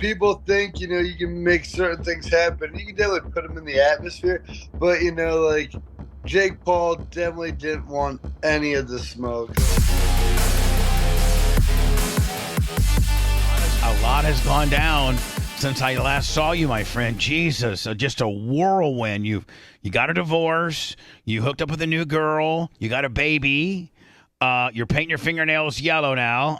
people think, you can make certain things happen. You can definitely put them in the atmosphere, but like Jake Paul definitely didn't want any of the smoke. A lot has gone down since I last saw you, my friend. Jesus, just a whirlwind. You got a divorce. You hooked up with a new girl. You got a baby. You're painting your fingernails yellow now.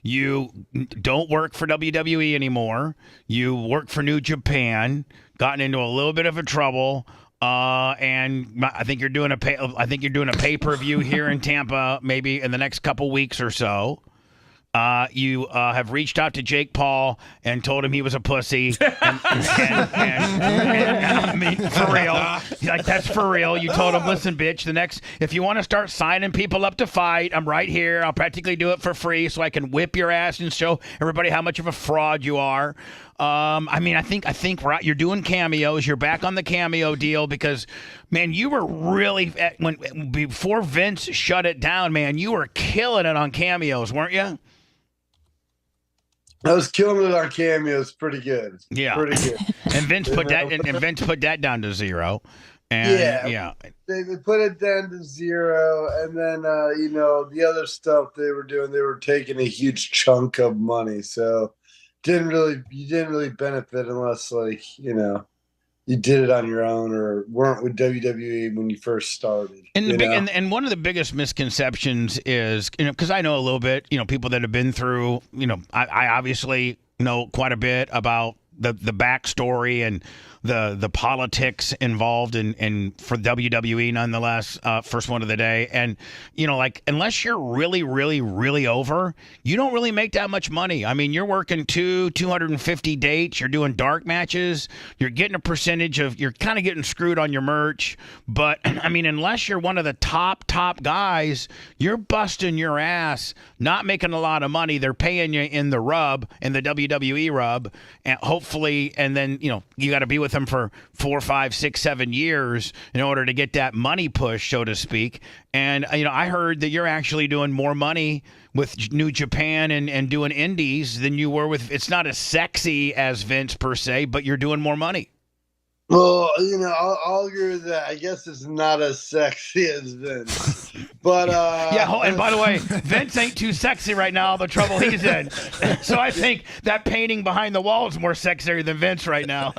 You don't work for WWE anymore. You work for New Japan. Gotten into a little bit of a trouble. And I think you're doing a pay-per-view here in Tampa, maybe in the next couple weeks or so. You have reached out to Jake Paul and told him he was a pussy. And I mean, for real. Like, that's for real. You told him, listen, bitch, if you want to start signing people up to fight, I'm right here. I'll practically do it for free so I can whip your ass and show everybody how much of a fraud you are. I think right, you're doing cameos. You're back on the cameo deal because, man, you were really before Vince shut it down, man. You were killing it on cameos, weren't you? I was killing it on cameos, pretty good. Yeah, pretty good. And Vince put that down to zero. And, yeah. They put it down to zero, and then the other stuff they were doing, they were taking a huge chunk of money, so. You didn't really benefit unless you did it on your own or weren't with WWE when you first started. And one of the biggest misconceptions is, because I know a little bit, people that have been through, I obviously know quite a bit about the backstory and the politics involved in for WWE, nonetheless, first one of the day. And, unless you're really, really, really over, you don't really make that much money. I mean, you're working 250 dates. You're doing dark matches. You're getting a percentage you're kind of getting screwed on your merch. But, I mean, unless you're one of the top guys, you're busting your ass, not making a lot of money. They're paying you in the rub, in the WWE rub, and hopefully, and then, you got to be with them for 4, 5, 6, 7 years in order to get that money push, so to speak. And, I heard that you're actually doing more money with New Japan and doing indies than you were with, it's not as sexy as Vince per se, but you're doing more money. Well, I'll agree with that. I guess it's not as sexy as Vince. But and by the way, Vince ain't too sexy right now, the trouble he's in. So I think that painting behind the wall is more sexier than Vince right now.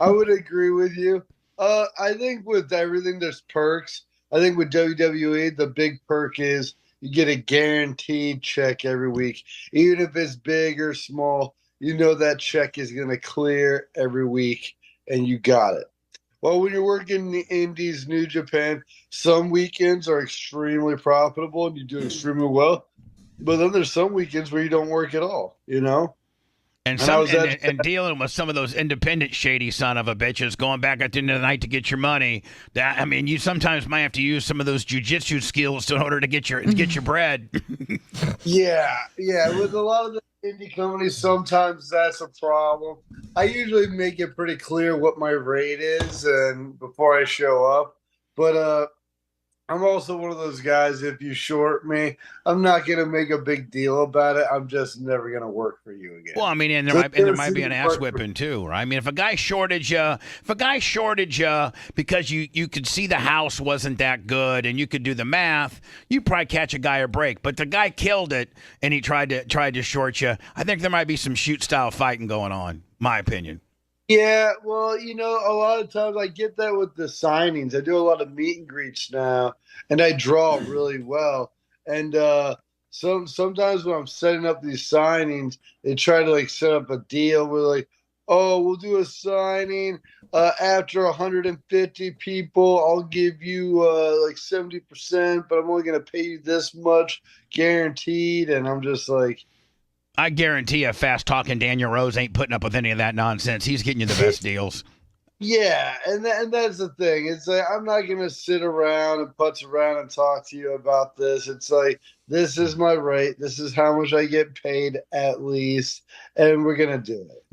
I would agree with you. I think with everything there's perks. I think with WWE, the big perk is you get a guaranteed check every week. Even if it's big or small, that check is going to clear every week, and you got it. Well, when you're working in the Indies, New Japan, some weekends are extremely profitable and you do extremely well. But then there's some weekends where you don't work at all, And dealing with some of those independent shady son of a bitches going back at the end of the night to get your money. You sometimes might have to use some of those jujitsu skills in order to get your bread. Yeah. With a lot of the indie companies, sometimes that's a problem. I usually make it pretty clear what my rate is and before I show up. But I'm also one of those guys, if you short me, I'm not going to make a big deal about it. I'm just never going to work for you again. Well, and there might be an ass whipping too, right? I mean, if a guy shorted you because you could see the house wasn't that good and you could do the math, you probably catch a guy a break. But the guy killed it and he tried to short you. I think there might be some shoot style fighting going on, my opinion. Yeah, well, a lot of times I get that with the signings. I do a lot of meet and greets now, and I draw really well. And sometimes when I'm setting up these signings, they try to set up a deal where oh, we'll do a signing after 150 people. I'll give you 70%, but I'm only going to pay you this much guaranteed. And I'm just like, I guarantee you, fast-talking Daniel Rose ain't putting up with any of that nonsense. He's getting you the best deals. Yeah, and that's the thing. It's I'm not going to sit around and putz around and talk to you about this. It's this is my rate. This is how much I get paid at least, and we're going to do it.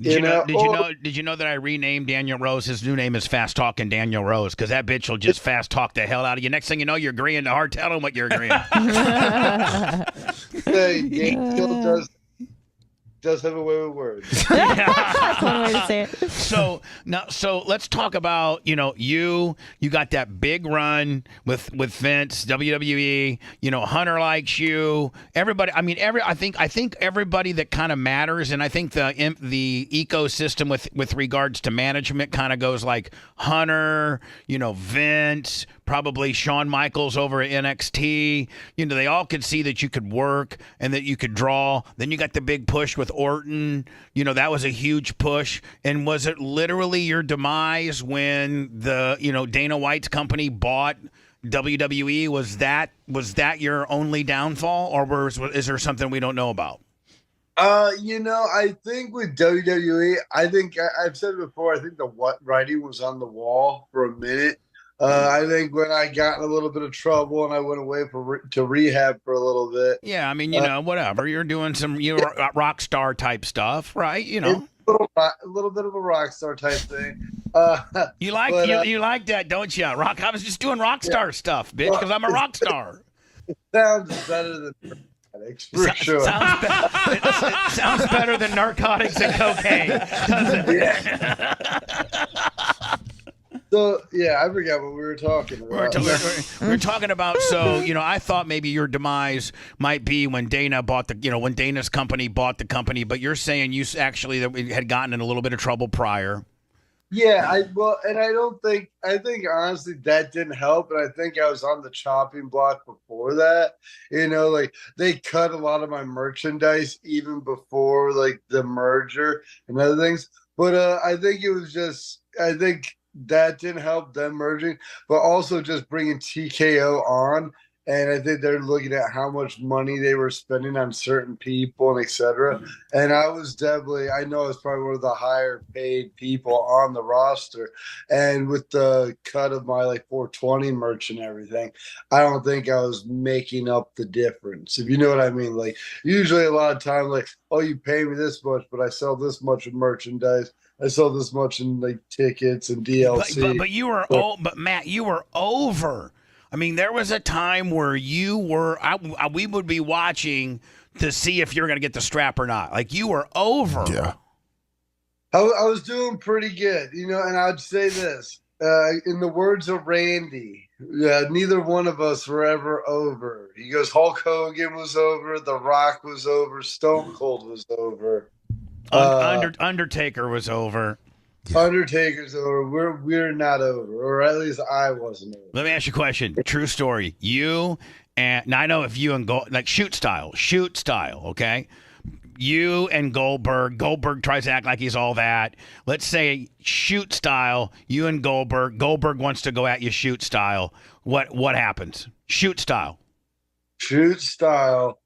Did you know that I renamed Daniel Rose? His new name is Fast Talking Daniel Rose because that bitch will just fast talk the hell out of you. Next thing you know, you're agreeing to hard telling what you're agreeing. say game skill does have a way with words. That's one way to say it. So let's talk about you got that big run with Vince, WWE. Hunter likes you. Everybody. I mean, I think everybody that kind of matters, and I think the ecosystem with regards to management kind of goes like Hunter, Vince, probably Shawn Michaels over at NXT. They all could see that you could work and that you could draw. Then you got the big push with Orton. That was a huge push. And was it literally your demise when the Dana White's company bought WWE? Was that your only downfall, or is there something we don't know about? I think with WWE, I've said it before, I think the writing was on the wall for a minute. I think when I got in a little bit of trouble and I went away to rehab for a little bit. Yeah, I mean, whatever. You're doing some rock star type stuff, right? A little bit of a rock star type thing. You like that, don't you? I was just doing rock star stuff, bitch, because I'm a rock star. It sounds better than narcotics, for sure. It sounds better than narcotics and cocaine, doesn't it? Yeah. So, yeah, I forgot what we were talking about. We were talking about, I thought maybe your demise might be when Dana bought when Dana's company bought the company, but you're saying you actually had gotten in a little bit of trouble prior. Yeah, I think honestly that didn't help, and I think I was on the chopping block before that. They cut a lot of my merchandise even before the merger and other things. But I think that didn't help them merging, but also just bringing TKO on. And I think they're looking at how much money they were spending on certain people and et cetera. And I was probably one of the higher paid people on the roster. And with the cut of my 420 merch and everything, I don't think I was making up the difference. If you know what I mean? Usually a lot of time, oh, you pay me this much, but I sell this much of merchandise. I sell this much in tickets and DLC. But you were but Matt, you were over. I mean, there was a time where you were. We would be watching to see if you're going to get the strap or not. You were over. Yeah. I was doing pretty good, and I'd say this in the words of Randy. Neither one of us were ever over. He goes, Hulk Hogan was over, The Rock was over, Stone Cold was over. Undertaker was over. Undertaker's over. We're not over, or at least I wasn't over. Let me ask you a question. True story. You and now I know if you and shoot style, okay? You and Goldberg tries to act like he's all that. Let's say shoot style, you and Goldberg wants to go at you shoot style. What happens? Shoot style. Shoot style.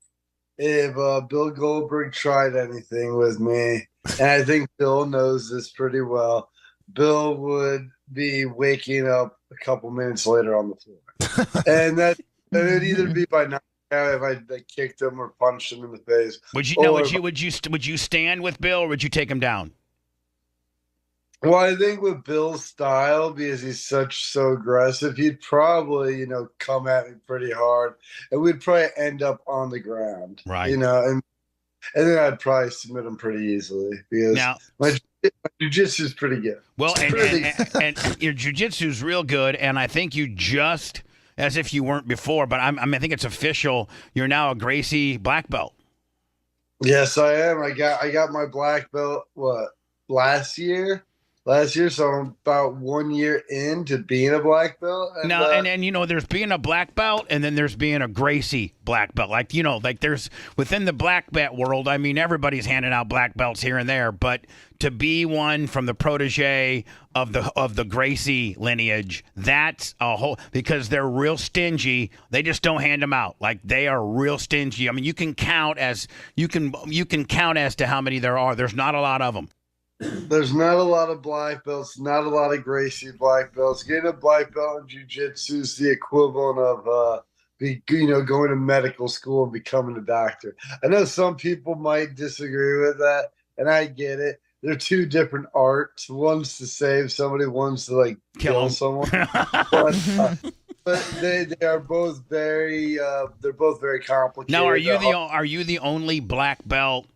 If Bill Goldberg tried anything with me, and I think Bill knows this pretty well, Bill would be waking up a couple minutes later on the floor. And that it would either be by knockout if I kicked him or punched him in the face. Would you stand with Bill, or would you take him down? Well, I think with Bill's style, because he's so aggressive, he'd probably, come at me pretty hard, and we'd probably end up on the ground, right? And then I'd probably submit him pretty easily because my jiu-jitsu is pretty good. Well, and your jiu-jitsu is real good, and I think you just, as if you weren't before, but I think it's official. You're now a Gracie black belt. Yes, I am. I got my black belt last year, so I'm about 1 year into being a black belt. And, there's being a black belt, and then there's being a Gracie black belt. There's within the black belt world. I mean, everybody's handing out black belts here and there, but to be one from the protege of the Gracie lineage, that's a whole, because they're real stingy. They just don't hand them out. They are real stingy. I mean, you can count as to how many there are. There's not a lot of them. There's not a lot of black belts, not a lot of Gracie black belts. Getting a black belt in jiu-jitsu is the equivalent of going to medical school and becoming a doctor. I know some people might disagree with that, and I get it. They're two different arts. One's to save somebody, one's to kill someone. but they are both very they're both very complicated. Now, are you the only black belt?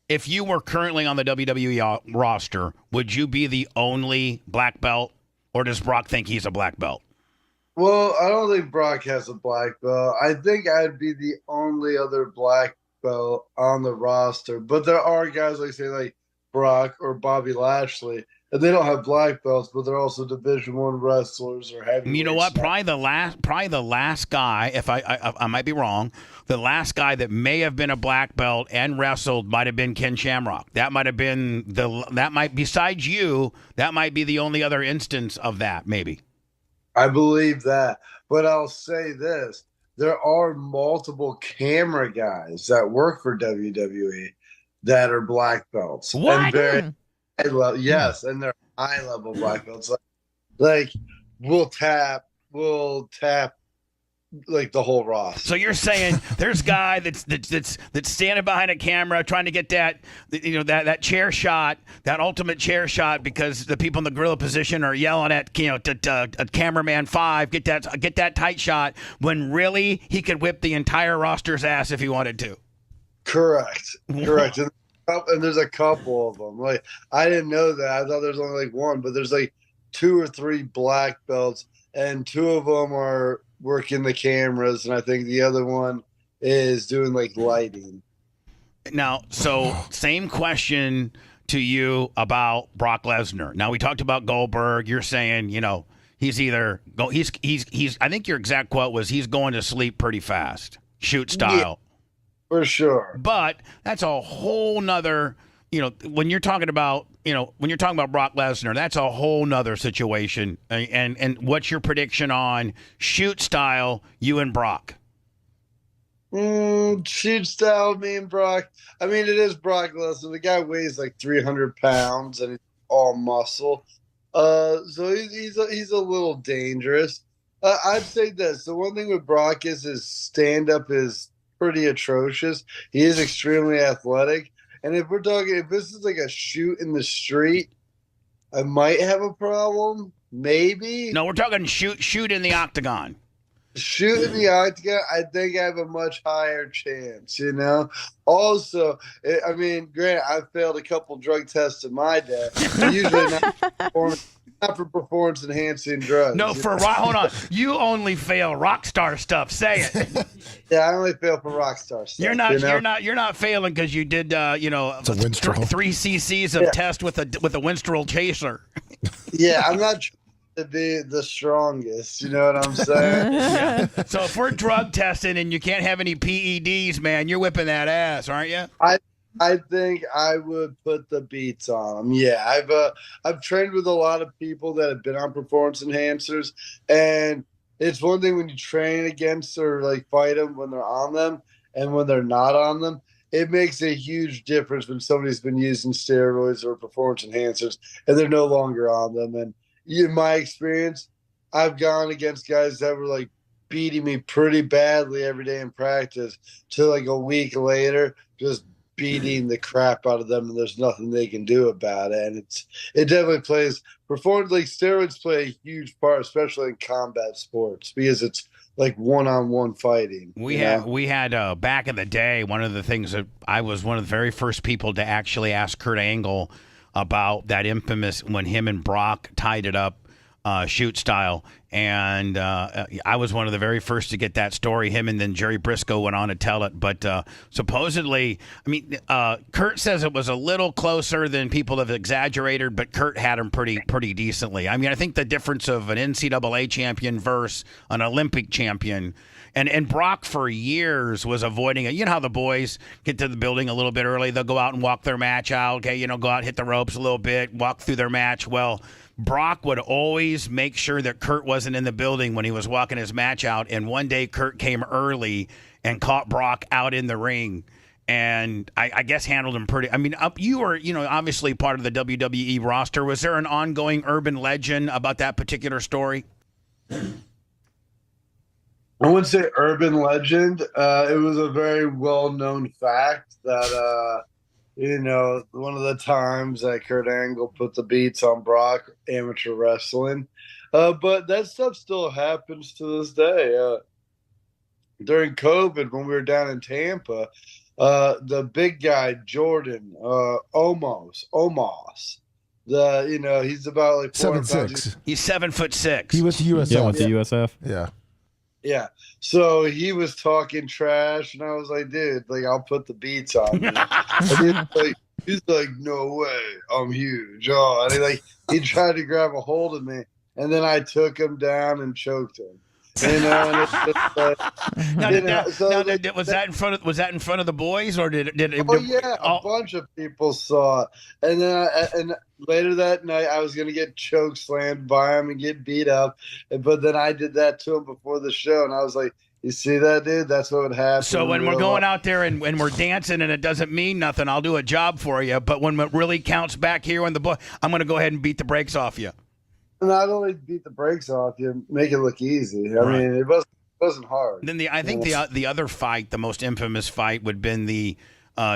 If you were currently on the WWE roster, would you be the only black belt, or does Brock think he's a black belt? Well, I don't think Brock has a black belt. I think I'd be the only other black belt on the roster. But there are guys like say like Brock or Bobby Lashley, and they don't have black belts, but they're also Division I wrestlers or heavyweights. You know what? Probably the last guy. If I might be wrong, the last guy that may have been a black belt and wrestled might have been Ken Shamrock. That might have been besides you. That might be the only other instance of that. Maybe. I believe that. But I'll say this. There are multiple camera guys that work for WWE that are black belts. What? And very high level, yes, and they're high level black belts. Like we'll tap like the whole roster. So you're saying there's a guy that's standing behind a camera trying to get that chair shot, that ultimate chair shot, because the people in the gorilla position are yelling at cameraman 5, get that tight shot, when really he could whip the entire roster's ass if he wanted to. Correct. And there's a couple of them. Like I didn't know that. I thought there's only like one, but there's like 2 or 3 black belts, and 2 of them are working the cameras, and I think the other one is doing like lighting. Now, so same question to you about Brock Lesnar. Now we talked about Goldberg. You're saying, he's either he's I think your exact quote was he's going to sleep pretty fast, shoot style. Yeah, for sure. But that's a whole nother, when you're talking about Brock Lesnar, that's a whole nother situation. And what's your prediction on shoot style, you and Brock? Shoot style, me and Brock. I mean, it is Brock Lesnar. The guy weighs like 300 pounds and he's all muscle. So he's a little dangerous. I'd say this. The one thing with Brock is his stand-up is pretty atrocious. He is extremely athletic. And if this is like a shoot in the street, I might have a problem. Maybe. No, we're talking shoot in the octagon. Shoot in the octagon, I think I have a much higher chance, Also, I mean, granted, I failed a couple drug tests in my day. Usually not for performance-enhancing drugs. No, hold on. You only fail rock star stuff. Say it. Yeah, I only fail for rock star stuff. You're not failing because you did 3 cc's of test with a Winstrol chaser. Yeah, I'm not trying to be the strongest. You know what I'm saying? Yeah. So if we're drug testing and you can't have any PEDs, man, you're whipping that ass, aren't you? I think I would put the beats on them. Yeah, I've trained with a lot of people that have been on performance enhancers, and it's one thing when you train against or like fight them when they're on them, and when they're not on them, it makes a huge difference when somebody's been using steroids or performance enhancers and they're no longer on them. And in my experience, I've gone against guys that were like beating me pretty badly every day in practice to like a week later, just beating the crap out of them, and there's nothing they can do about it. And it definitely plays like steroids play a huge part, especially in combat sports, because it's like one-on-one fighting. We had back in the day, one of the things that I was one of the very first people to actually ask Kurt Angle about that infamous when him and Brock tied it up, shoot style. And I was one of the very first to get that story. Him and then Jerry Briscoe went on to tell it. But supposedly, Kurt says it was a little closer than people have exaggerated, but Kurt had him pretty decently. I mean, I think the difference of an NCAA champion versus an Olympic champion. And Brock for years was avoiding it. You know how the boys get to the building a little bit early. They'll go out and walk their match out. Okay, go out, hit the ropes a little bit, walk through their match. Well, Brock would always make sure that Kurt wasn't in the building when he was walking his match out. And one day Kurt came early and caught Brock out in the ring. And I guess handled him pretty. I mean, you were, obviously part of the WWE roster. Was there an ongoing urban legend about that particular story? I wouldn't say urban legend. It was a very well-known fact that, one of the times that Kurt Angle put the beats on Brock, amateur wrestling, But that stuff still happens to this day. During COVID, when we were down in Tampa, the big guy Jordan Omos, he's about like 7'6". He's 7'6". He was the USF. Yeah, with the USF. Yeah. Yeah. So he was talking trash, and I was like, dude, like, I'll put the beats on you. And he's like, no way, I'm huge. Oh, and he tried to grab a hold of me, and then I took him down and choked him. And it's just, Was that in front of the boys, or did it? Oh yeah, a bunch of people saw it, and then and later that night I was gonna get choke slammed by him and get beat up, but then I did that to him before the show, and I was like, "You see that, dude? That's what would happen." So when we're going out there and when we're dancing and it doesn't mean nothing, I'll do a job for you. But when it really counts back here in the book, I'm gonna go ahead and beat the brakes off you. Not only beat the brakes off you, make it look easy. I mean, it wasn't hard. Then I think the other fight, the most infamous fight, would have been the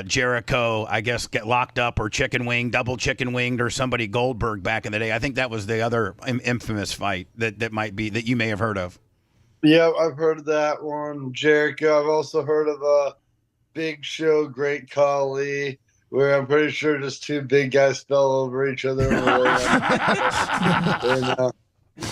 Jericho, I guess, get locked up or double chicken winged, or somebody Goldberg back in the day. I think that was the other infamous fight that you may have heard of. Yeah, I've heard of that one, Jericho. I've also heard of Big Show, Great Khali, where I'm pretty sure just two big guys fell over each other.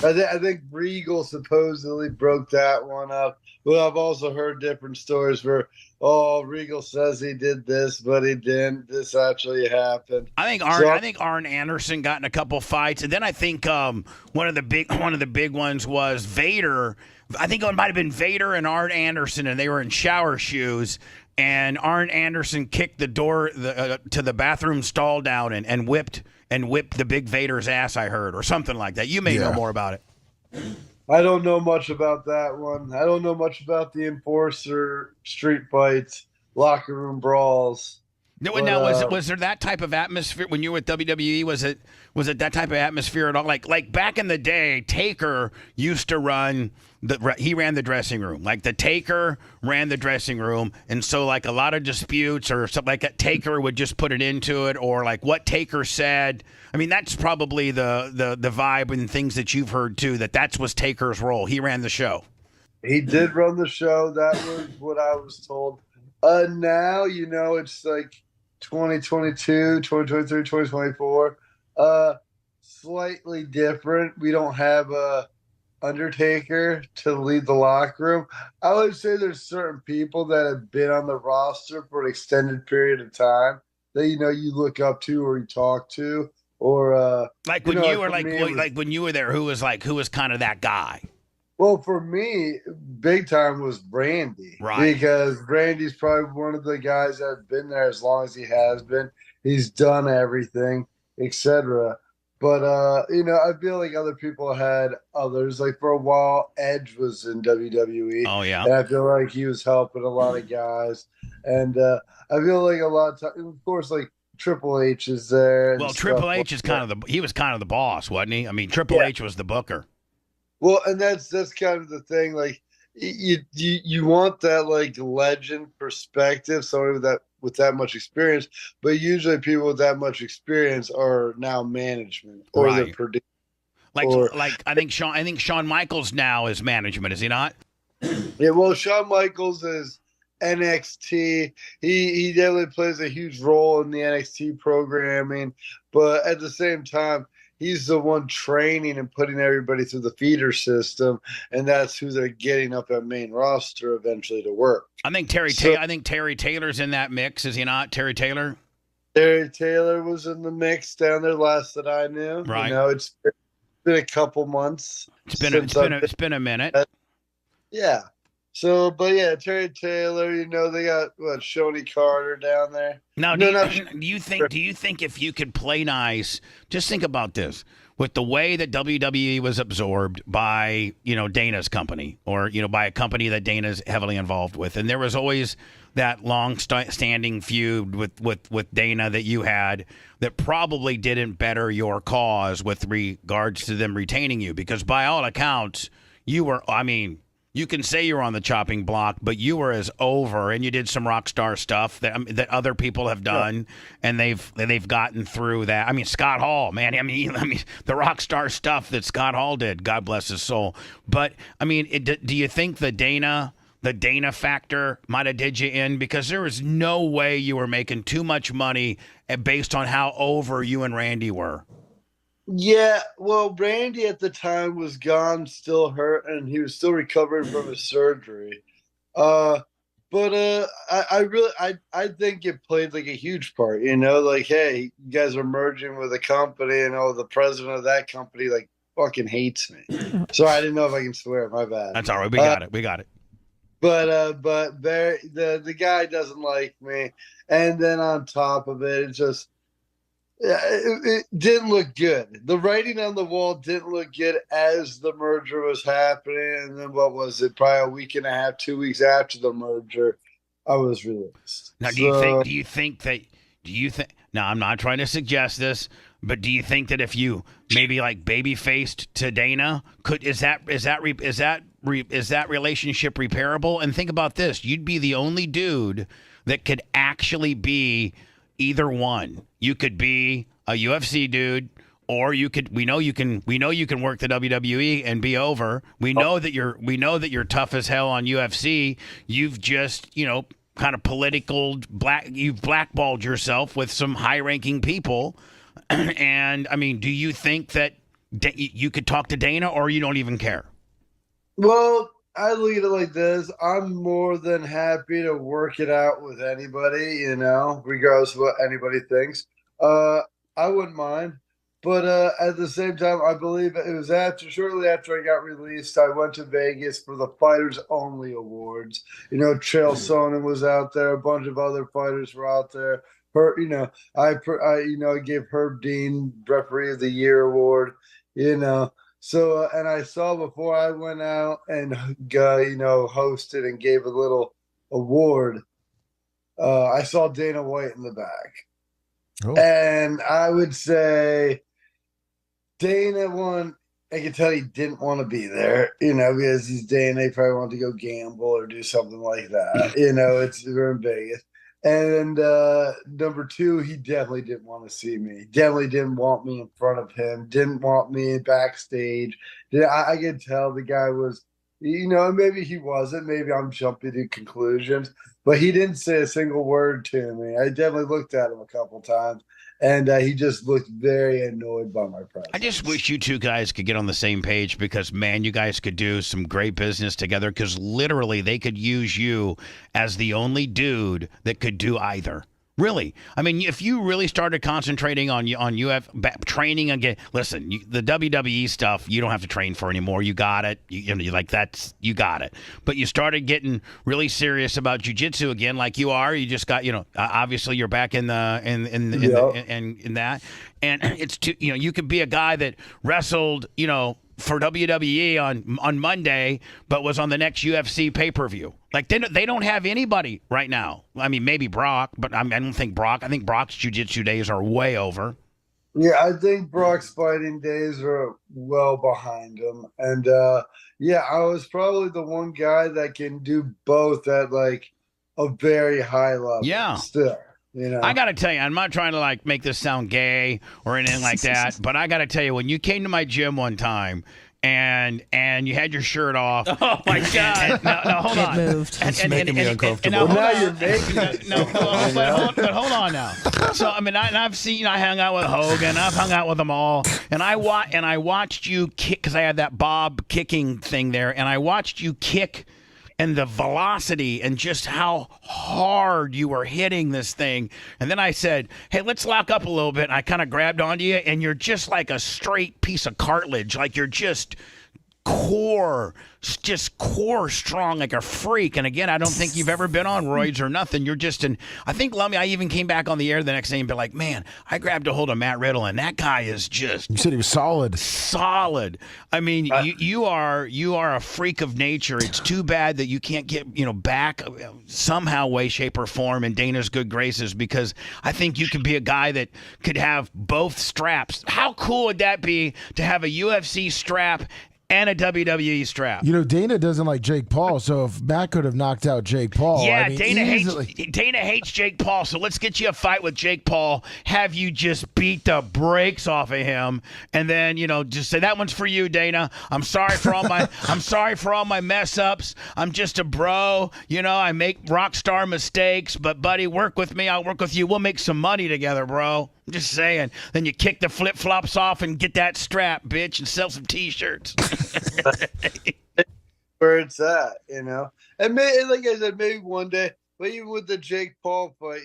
I think Regal supposedly broke that one up. Well, I've also heard different stories where, Regal says he did this, but he didn't. This actually happened. I think Arn Anderson got in a couple fights, and then I think one of the big ones was Vader. I think it might have been Vader and Arn Anderson, and they were in shower shoes. And Arn Anderson kicked the door to the bathroom stall down and whipped the big Vader's ass, I heard, or something like that. You may know more about it. I don't know much about that one. I don't know much about the Enforcer street fights, locker room brawls. Now, was there that type of atmosphere when you were with WWE? Was it that type of atmosphere at all? Like back in the day, Taker used to run he ran the dressing room. Like the Taker ran the dressing room, and so like a lot of disputes or something like that, Taker would just put it into it, or like what Taker said. I mean, that's probably the vibe and things that you've heard too. That's was Taker's role. He ran the show. He did run the show. That was what I was told. Now it's like 2022, 2023, 2024. Slightly different. We don't have a Undertaker to lead the locker room. I would say there's certain people that have been on the roster for an extended period of time that you look up to or you talk to, or like when you were when you were there, who was kind of that guy? Well, for me, big time was Brandy, right? Because Brandy's probably one of the guys that's been there as long as he has been. He's done everything, etc. But I feel like other people had others. Like for a while, Edge was in WWE. Oh yeah, and I feel like he was helping a lot of guys. And I feel like a lot of times, of course, like Triple H is there. Well, Triple H is he was kind of the boss, wasn't he? I mean, Triple H was the booker. Well, and that's kind of the thing. Like you want that like legend perspective, somebody with that much experience. But usually, people with that much experience are now management or they're producers. Like I think Shawn Michaels now is management, is he not? Yeah, well, Shawn Michaels is NXT. He definitely plays a huge role in the NXT programming, but at the same time, he's the one training and putting everybody through the feeder system, and that's who they're getting up at main roster eventually to work. I think Terry Taylor's in that mix, is he not? Terry Taylor? Terry Taylor was in the mix down there last that I knew. Right. It's been a couple months. It's been a minute. Yeah. So, but yeah, Terry Taylor, they got Shoney Carter down there. Now, do you think if you could play nice, just think about this, with the way that WWE was absorbed by, Dana's company, or, by a company that Dana's heavily involved with, and there was always that long-standing feud with Dana that you had that probably didn't better your cause with regards to them retaining you, because by all accounts, you were, You can say you're on the chopping block, but you were as over, and you did some rock star stuff that other people have done, and they've gotten through that. I mean, Scott Hall, man. I mean, the rock star stuff that Scott Hall did. God bless his soul. But I mean, do you think the Dana factor might have did you in, because there was no way you were making too much money based on how over you and Randy were? Yeah, well, Randy at the time was gone, still hurt, and he was still recovering from his surgery. But I think it played like a huge part. Like, hey, you guys are merging with a company, and the president of that company like fucking hates me. So I didn't know if I can swear. My bad. That's all right. We got it. But the guy doesn't like me, and then on top of it, it just. It didn't look good. The writing on the wall didn't look good as the merger was happening. And then what was it? Probably a week and a half, 2 weeks after the merger, I was released. Now, do you think? Now, I'm not trying to suggest this, but do you think that if you maybe like baby faced to Dana, is that relationship repairable? And think about this: you'd be the only dude that could actually be either one. You could be a UFC dude, or we know you can work the WWE and be over. We know that you're tough as hell on UFC. You've just, kind of you've blackballed yourself with some high-ranking people. And I mean, do you think that you could talk to Dana, or you don't even care? Well, I look at it like this. I'm more than happy to work it out with anybody, regardless of what anybody thinks. I wouldn't mind. But at the same time, I believe it was shortly after I got released, I went to Vegas for the Fighters Only Awards. Chael Sonnen was out there. A bunch of other fighters were out there. I gave Herb Dean Referee of the Year award, So, and I saw before I went out and, hosted and gave a little award, I saw Dana White in the back. Oh. And I would say Dana I could tell he didn't want to be there, because he's Dana, he probably wanted to go gamble or do something like that. We're in Vegas. And number two, he definitely didn't want to see me. Definitely didn't want me in front of him. Didn't want me backstage. I could tell the guy was, maybe he wasn't. Maybe I'm jumping to conclusions. But he didn't say a single word to me. I definitely looked at him a couple times. And he just looked very annoyed by my presence. I just wish you two guys could get on the same page, because, man, you guys could do some great business together, because literally they could use you as the only dude that could do either. Really. I mean, if you really started concentrating on training again, listen, the WWE stuff, you don't have to train for anymore. You got it. You got it. But you started getting really serious about jiu-jitsu again, like you are. You just got, obviously you're back in that. And it's you could be a guy that wrestled, for WWE on Monday, but was on the next UFC pay-per-view. Like, they don't have anybody right now. I mean, maybe Brock, but I don't think Brock. I think Brock's jiu-jitsu days are way over. Yeah, I think Brock's fighting days are well behind him. And, I was probably the one guy that can do both at, like, a very high level. Yeah. Still. I got to tell you, I'm not trying to make this sound gay or anything like that, but I got to tell you, when you came to my gym one time and you had your shirt off. Oh my God! No, hold on. It moved. It's making me uncomfortable. Now you're making it. But hold on now. So I mean, I've seen. I hung out with Hogan. I've hung out with them all, and I watched you kick, because I had that Bob kicking thing there, and I watched you kick. And the velocity and just how hard you were hitting this thing. And then I said, hey, let's lock up a little bit. And I kind of grabbed onto you, and you're just like a straight piece of cartilage. Like, you're just core strong, like a freak. And again, I don't think you've ever been on roids or nothing. You're just I think, Lummy, I even came back on the air the next day and be like, man, I grabbed a hold of Matt Riddle, and that guy is just... You said he was solid. Solid. I mean, you are a freak of nature. It's too bad that you can't get, back somehow, way, shape, or form in Dana's good graces, because I think you could be a guy that could have both straps. How cool would that be to have a UFC strap and a WWE strap. You know, Dana doesn't like Jake Paul, so if Matt could have knocked out Jake Paul, Yeah, I mean, Dana hates Jake Paul, so let's get you a fight with Jake Paul. Have you just beat the brakes off of him, and then just say that one's for you, Dana. I'm sorry for all my mess ups. I'm just a bro. I make rock star mistakes, but buddy, work with me. I'll work with you. We'll make some money together, bro. I'm just saying. Then you kick the flip flops off and get that strap, bitch, and sell some T-shirts. Where it's at, and maybe, like I said, maybe one day, but even with the Jake Paul fight,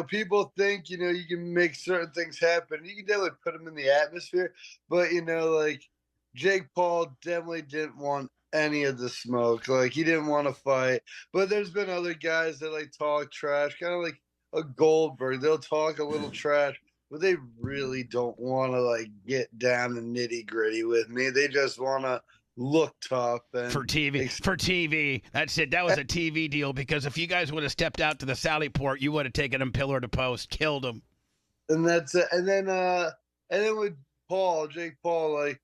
people think you can make certain things happen. You can definitely put them in the atmosphere, but like Jake Paul definitely didn't want any of the smoke. Like, he didn't want to fight. But there's been other guys that like talk trash, kind of like a Goldberg. They'll talk a little trash, but they really don't want to like get down the nitty gritty with me. They just want to look tough and for TV. That's it. That was a TV deal, because if you guys would have stepped out to the Sally Port, you would have taken them pillar to post, killed them. And that's it. And then with Jake Paul, like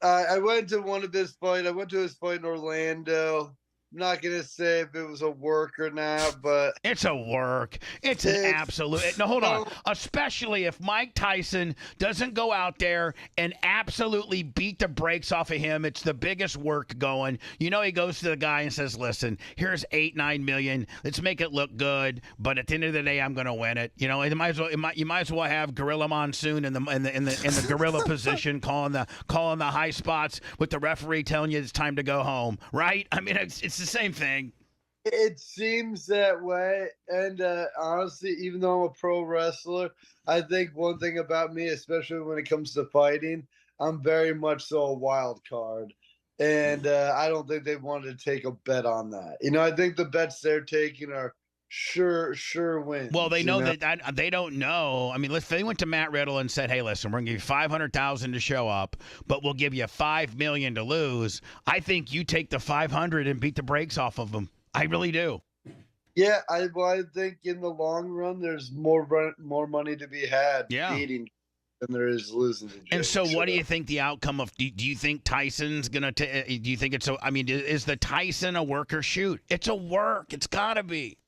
I went to one of his fight. I went to his fight in Orlando. I'm not gonna say if it was a work or not, but it's a work. It's an absolute. No, hold on. Especially if Mike Tyson doesn't go out there and absolutely beat the brakes off of him, it's the biggest work going. He goes to the guy and says, "Listen, here's $8-9 million. Let's make it look good. But at the end of the day, I'm gonna win it. You might as well have Gorilla Monsoon in the gorilla position, calling the high spots with the referee telling you it's time to go home. Right? I mean, it's the same thing. It seems that way. And honestly, even though I'm a pro wrestler, I think one thing about me, especially when it comes to fighting, I'm very much so a wild card. And I don't think they wanted to take a bet on that. I think the bets they're taking are sure wins. Well, they know that they don't know. I mean, if they went to Matt Riddle and said, "Hey, listen, we're gonna give you $500,000 to show up, but we'll give you $5 million to lose," I think you take the 500 and beat the brakes off of them. I really do. Yeah, I think in the long run, there's more money to be had beating than there is losing to Jake. And so, what do you think the outcome of? Do you think Tyson's gonna? Do you think it's? I mean, is the Tyson a work or shoot? It's a work. It's gotta be.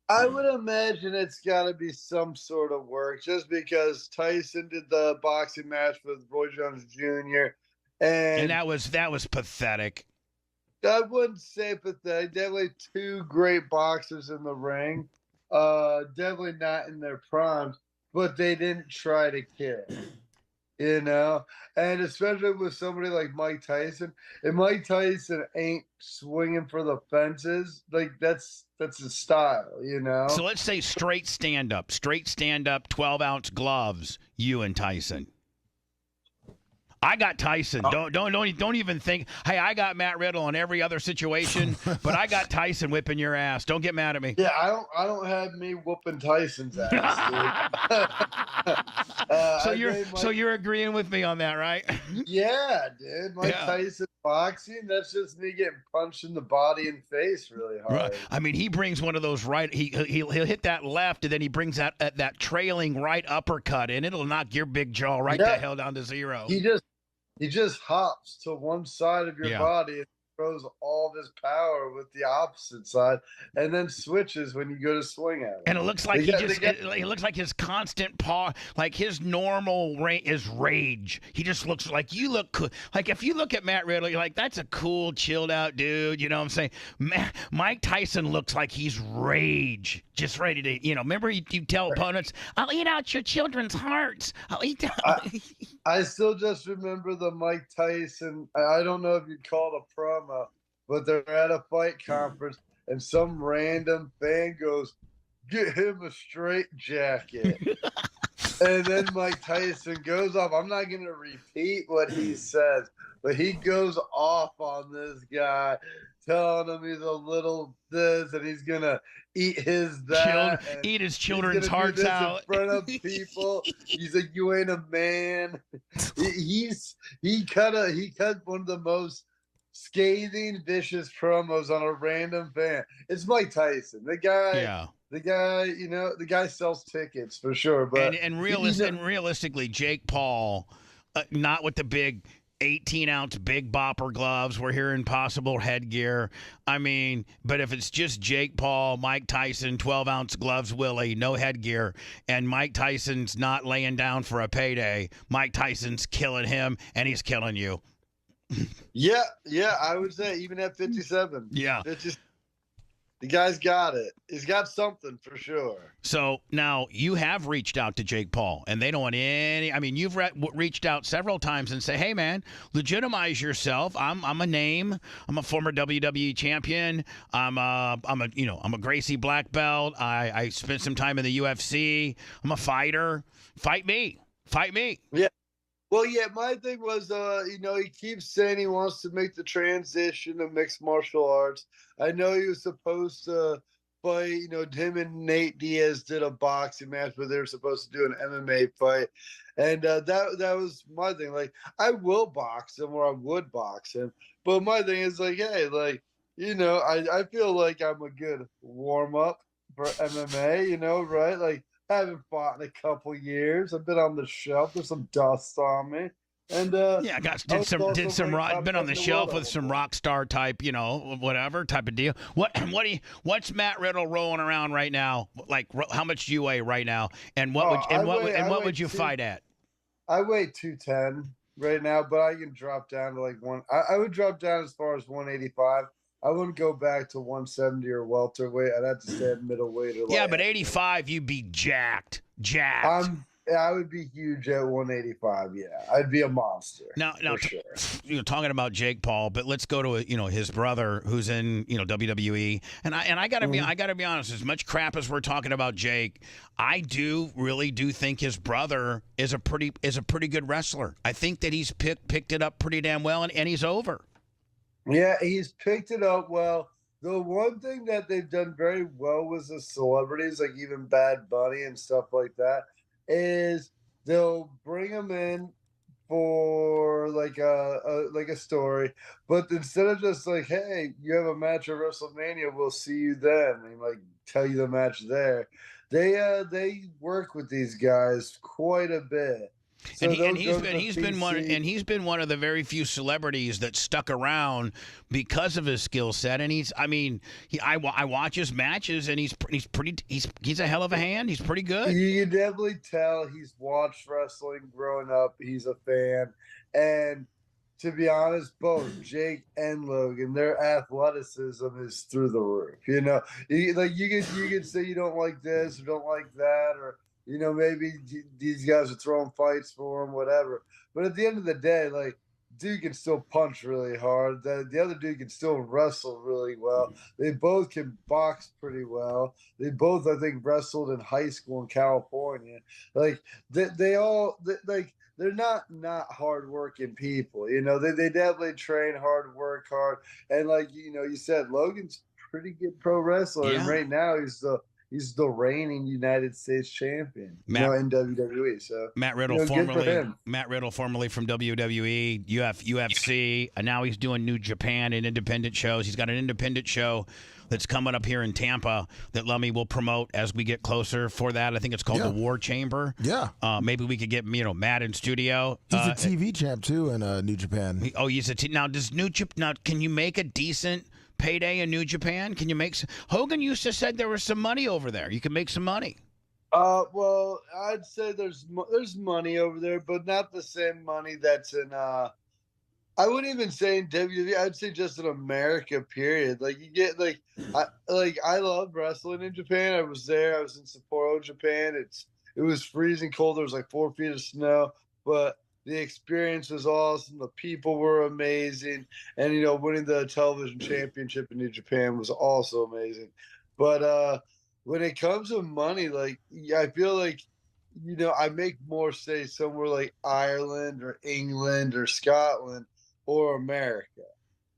I would imagine it's got to be some sort of work, just because Tyson did the boxing match with Roy Jones Jr. and that was pathetic. I wouldn't say pathetic. Definitely two great boxers in the ring. Definitely not in their primes, but they didn't try to kill. And especially with somebody like Mike Tyson, if Mike Tyson ain't swinging for the fences, like that's his style, So let's say straight stand up, 12-ounce gloves, you and Tyson. I got Tyson. Don't even think. Hey, I got Matt Riddle in every other situation, but I got Tyson whipping your ass. Don't get mad at me. Yeah, I don't have me whooping Tyson's ass. So you're agreeing with me on that, right? Yeah, dude. Mike Tyson boxing, that's just me getting punched in the body and face really hard. Right. I mean, he brings one of those right. He'll hit that left, and then he brings that trailing right uppercut, and it'll knock your big jaw right the hell down to zero. He just hops to one side of your body and throws all of his power with the opposite side, and then switches when you go to swing at him. And it looks like it looks like his constant paw, like his normal is rage. He just looks like you look cool. Like if you look at Matt Riddle, you're like, that's a cool, chilled out dude. You know what I'm saying? Mike Tyson looks like he's rage, just ready to, remember you tell opponents, "I'll eat out your children's hearts. I'll eat out." I still just remember the Mike Tyson. I don't know if you'd call it a promo, but they're at a fight conference and some random fan goes, "Get him a straight jacket." And then Mike Tyson goes off. I'm not going to repeat what he says, but he goes off on this guy, telling him he's a little this and he's going to eat his that. Eat his children's hearts out. In front of people. He's like, "You ain't a man." He cut one of the most scathing, vicious promos on a random fan. It's Mike Tyson. The guy, the guy sells tickets for sure. But realistically, Jake Paul, not with the big 18-ounce big bopper gloves. We're hearing possible headgear. I mean, but if it's just Jake Paul, Mike Tyson, 12-ounce gloves, Willie, no headgear, and Mike Tyson's not laying down for a payday, Mike Tyson's killing him, and he's killing you. Yeah, I would say even at 57. Yeah. The guy's got it. He's got something for sure. So now you have reached out to Jake Paul, and they don't want any. I mean, you've reached out several times and say, "Hey, man, legitimize yourself. I'm a name. I'm a former WWE champion. I'm a Gracie black belt. I spent some time in the UFC. I'm a fighter. Fight me. Fight me." Yeah. Well, yeah, my thing was, he keeps saying he wants to make the transition to mixed martial arts. I know he was supposed to fight, him and Nate Diaz did a boxing match, but they were supposed to do an MMA fight. And that was my thing. Like, I will box him or I would box him. But my thing is, like, hey, like, I feel like I'm a good warm-up for MMA, right? Like, I haven't fought in a couple years. I've been on the shelf. There's some dust on me, and yeah, I did some rock. Been on the shelf with some rock star type, whatever type of deal. What's Matt Riddle rolling around right now? Like, how much do you weigh right now? And what would you fight at? I weigh 210 right now, but I can drop down to like one. I would drop down as far as 185. I wouldn't go back to 170 or welterweight. I'd have to stay at middleweight. Or but 85, you'd be jacked. I would be huge at 185. Yeah, I'd be a monster. Now, for sure. Talking about Jake Paul, but let's go to his brother who's in WWE. And I gotta be honest. As much crap as we're talking about Jake, I really do think his brother is a pretty good wrestler. I think that he's picked it up pretty damn well, and he's over. Yeah, he's picked it up well. The one thing that they've done very well with the celebrities, like even Bad Bunny and stuff like that, is they'll bring them in for like a story, but instead of just like, hey, you have a match at WrestleMania, we'll see you then, and like tell you the match there. They work with these guys quite a bit. So he's been one of the very few celebrities that stuck around because of his skill set. And I watch his matches, and he's a hell of a hand. He's pretty good. You can definitely tell he's watched wrestling growing up. He's a fan, and to be honest, both Jake and Logan, their athleticism is through the roof. You can say you don't like this or don't like that, or maybe these guys are throwing fights for him, whatever. But at the end of the day, like, dude can still punch really hard. The other dude can still wrestle really well. They both can box pretty well. They both, I think, wrestled in high school in California. Like, they're not hardworking people. They definitely train hard, work hard. And like, you said, Logan's pretty good pro wrestler. Yeah. And right now he's the reigning United States champion, in WWE. So Matt Riddle, formerly from WWE, UFC, and now he's doing New Japan and independent shows. He's got an independent show that's coming up here in Tampa that Lummy will promote as we get closer for that. I think it's called the War Chamber. Yeah. Maybe we could get Matt in studio. He's a TV champ too in New Japan. Now can you make a decent payday in New Japan? Can you make Hogan used to said there was some money over there. You can make some money. Well, I'd say there's money over there, but not the same money that's in I wouldn't even say in WWE. I'd say just in America, period. Like, you get I love wrestling in Japan. I was there. I was in Sapporo, Japan. It was freezing cold. There was like 4 feet of snow, but the experience was awesome. The people were amazing. And, winning the television championship in New Japan was also amazing. But when it comes to money, like, I feel like, I make more, say, somewhere like Ireland or England or Scotland or America.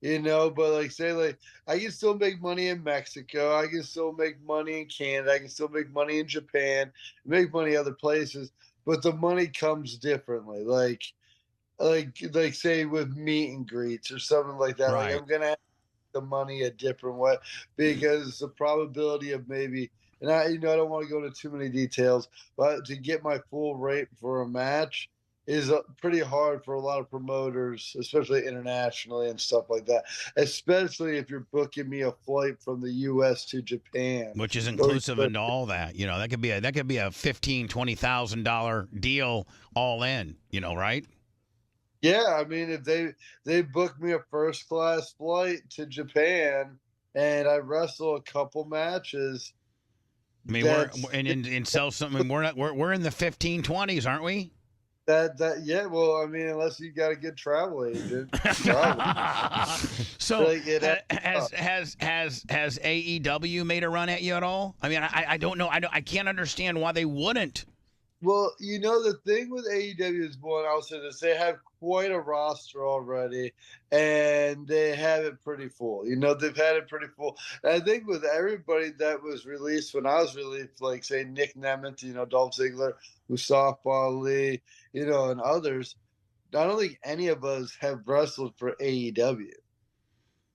But like, say, like, I can still make money in Mexico. I can still make money in Canada. I can still make money in Japan, make money other places. But the money comes differently, like say with meet and greets or something like that. Right. Like, I'm gonna have the money a different way because the probability of maybe, and I don't want to go into too many details, but to get my full rate for a match, is pretty hard for a lot of promoters, especially internationally and stuff like that. Especially if you're booking me a flight from the U.S. to Japan, which is inclusive into all that. That could be a $15,000-$20,000 deal all in. Right? Yeah, I mean, if they book me a first class flight to Japan and I wrestle a couple matches, I mean, we're in sell something. We're in the 15-20s, aren't we? Yeah. Well, I mean, unless you got a good travel agent. So has AEW made a run at you at all? I mean, I don't know. I can't understand why they wouldn't. Well, the thing with AEW is, one, I'll say this: they have quite a roster already, and they have it pretty full. They've had it pretty full. And I think with everybody that was released when I was released, like say Nick Nemeth, Dolph Ziggler, Mustafa Ali, and others, I don't think any of us have wrestled for AEW.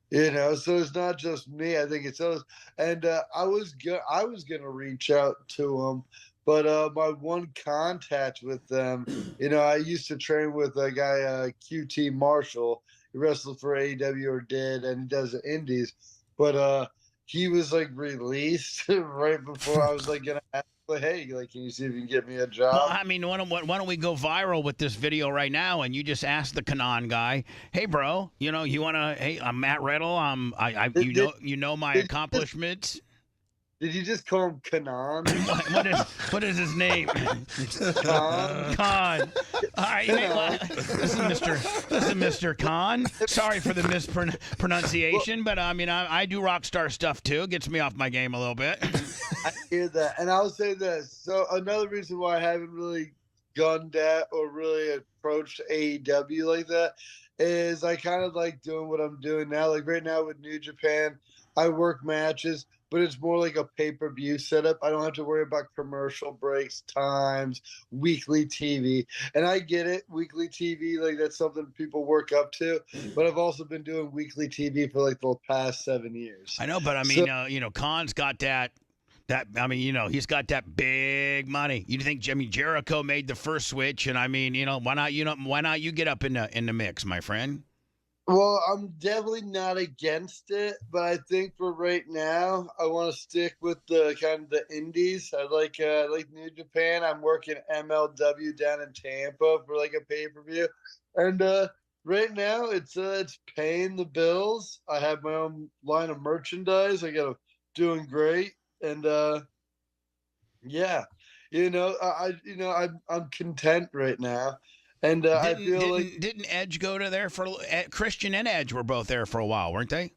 So it's not just me. I think it's us. And I was gonna reach out to them. But my one contact with them, I used to train with a guy, QT Marshall. He wrestled for AEW or did, and he does the indies. But he was like released right before I was like gonna ask, hey, like, can you see if you can get me a job? Well, I mean, why don't we go viral with this video right now, and you just ask the Kanan guy, hey, bro, you wanna? Hey, I'm Matt Riddle. You know my accomplishments. Did you just call him Kanan? What is his name? Khan. All right, listen, Mr. Khan. Sorry for the mispronunciation, but I mean, I do rock star stuff too. It gets me off my game a little bit. I hear that, and I'll say this. So another reason why I haven't really gunned at or really approached AEW like that is I kind of like doing what I'm doing now. Like right now with New Japan, I work matches, but it's more like a pay-per-view setup. I don't have to worry about commercial breaks, times, weekly TV. And I get it, weekly TV, like that's something people work up to. But I've also been doing weekly TV for like the past 7 years. I know, but I mean, Khan's got that he's got that big money. You think Jericho made the first switch, and I mean, why not you get up in the mix, my friend? Well, I'm definitely not against it, but I think for right now, I want to stick with the kind of the indies. I like New Japan. I'm working MLW down in Tampa for like a pay-per-view, and right now it's paying the bills. I have my own line of merchandise. Doing great, and yeah, I'm content right now. And I feel like didn't Edge go to there for Christian and Edge were both there for a while, weren't they?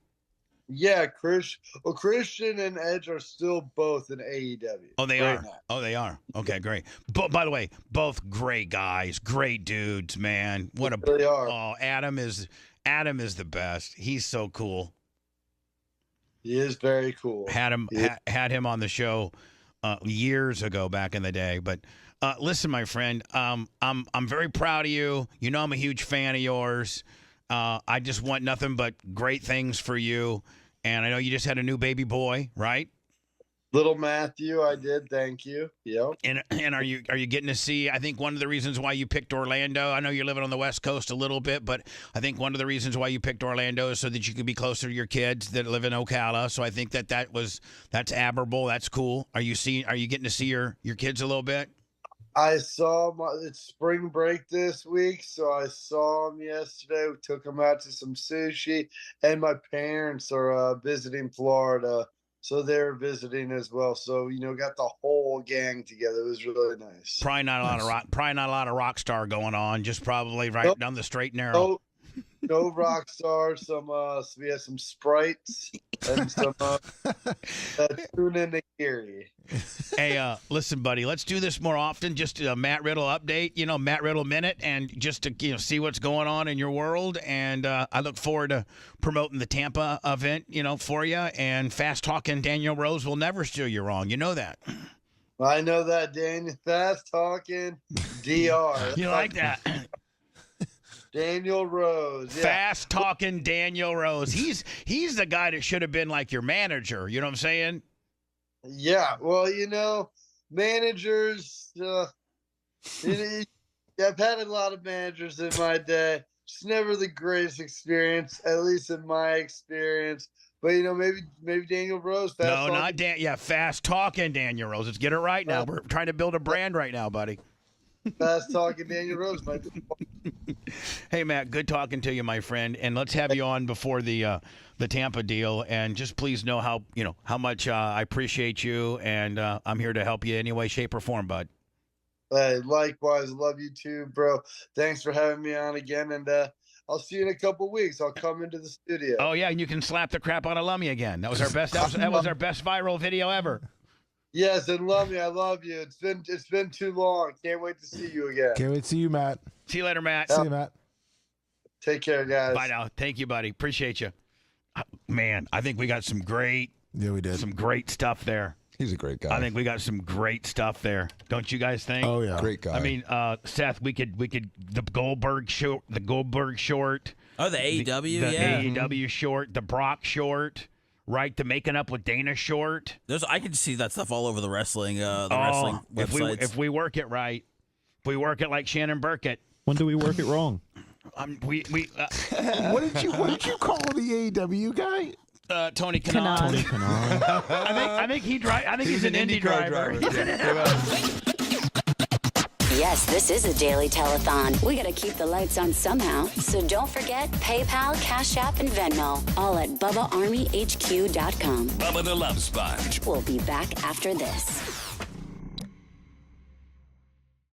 Yeah, Christian and Edge are still both in AEW. Oh, they are. Now. Oh, they are. Okay, great. But by the way, both great guys, great dudes, man. What they are. Oh, Adam is the best. He's so cool. He is very cool. Had him on the show years ago back in the day, but. Listen, my friend, I'm very proud of you. I'm a huge fan of yours. I just want nothing but great things for you. And I know you just had a new baby boy, right? Little Matthew, I did. Thank you. Yep. And are you getting to see? I think one of the reasons why you picked Orlando. I know you're living on the West Coast a little bit, but I think one of the reasons why you picked Orlando is so that you could be closer to your kids that live in Ocala. So I think that's admirable. That's cool. Are you getting to see your kids a little bit? I saw it's spring break this week, so I saw him yesterday. We took him out to some sushi, and my parents are visiting Florida, so they're visiting as well. So got the whole gang together. It was really nice. Probably not a lot of rock star going on. Just probably right down the straight and narrow. No rock stars. We had some Sprites and some tuna nigiri. Hey, listen, buddy, let's do this more often. Just a Matt Riddle update, Matt Riddle minute, and just to see what's going on in your world. And I look forward to promoting the Tampa event, for you. And fast talking Daniel Rose will never steer you wrong. You know that. I know that, Daniel. Fast talking DR. You like that? Daniel Rose. Yeah. Fast talking Daniel Rose. He's the guy that should have been like your manager. You know what I'm saying? Yeah. Well, managers, Yeah, I've had a lot of managers in my day. It's never the greatest experience, at least in my experience. But maybe Daniel Rose. No, not Dan. Yeah, fast talking Daniel Rose. Let's get it right now. We're trying to build a brand right now, buddy. Fast talking Daniel Rose. Hey, Matt, good talking to you, my friend. And let's have you on before the Tampa deal. And just please know how much I appreciate you, and I'm here to help you any way, shape, or form, bud. Likewise, love you too, bro. Thanks for having me on again, and I'll see you in a couple weeks. I'll come into the studio. Oh yeah, and you can slap the crap out of Lummy again. That was our best. That was our best viral video ever. Yes, and Lummy, I love you. It's been too long. Can't wait to see you again. Can't wait to see you, Matt. See you later, Matt. See you, Matt. Take care, guys. Bye now. Thank you, buddy. Appreciate you. Man, I think we got some great stuff there. He's a great guy. I think we got some great stuff there. Don't you guys think? Oh yeah, great guy. I mean, Seth, we could the Goldberg short. Oh, the AEW, the AEW short, the Brock short, right? The making up with Dana short. I can see that stuff all over the wrestling, wrestling websites. If we work it right, if we work it like Shannon Burkett. When do we work it wrong? We What did you call the AEW guy? Tony Kanaan. Tony Kanaan. I think he's an Indy driver. Yes, this is a daily telethon. We got to keep the lights on somehow. So don't forget PayPal, Cash App, and Venmo. All at BubbaArmyHQ.com. Bubba the Love Sponge. We'll be back after this.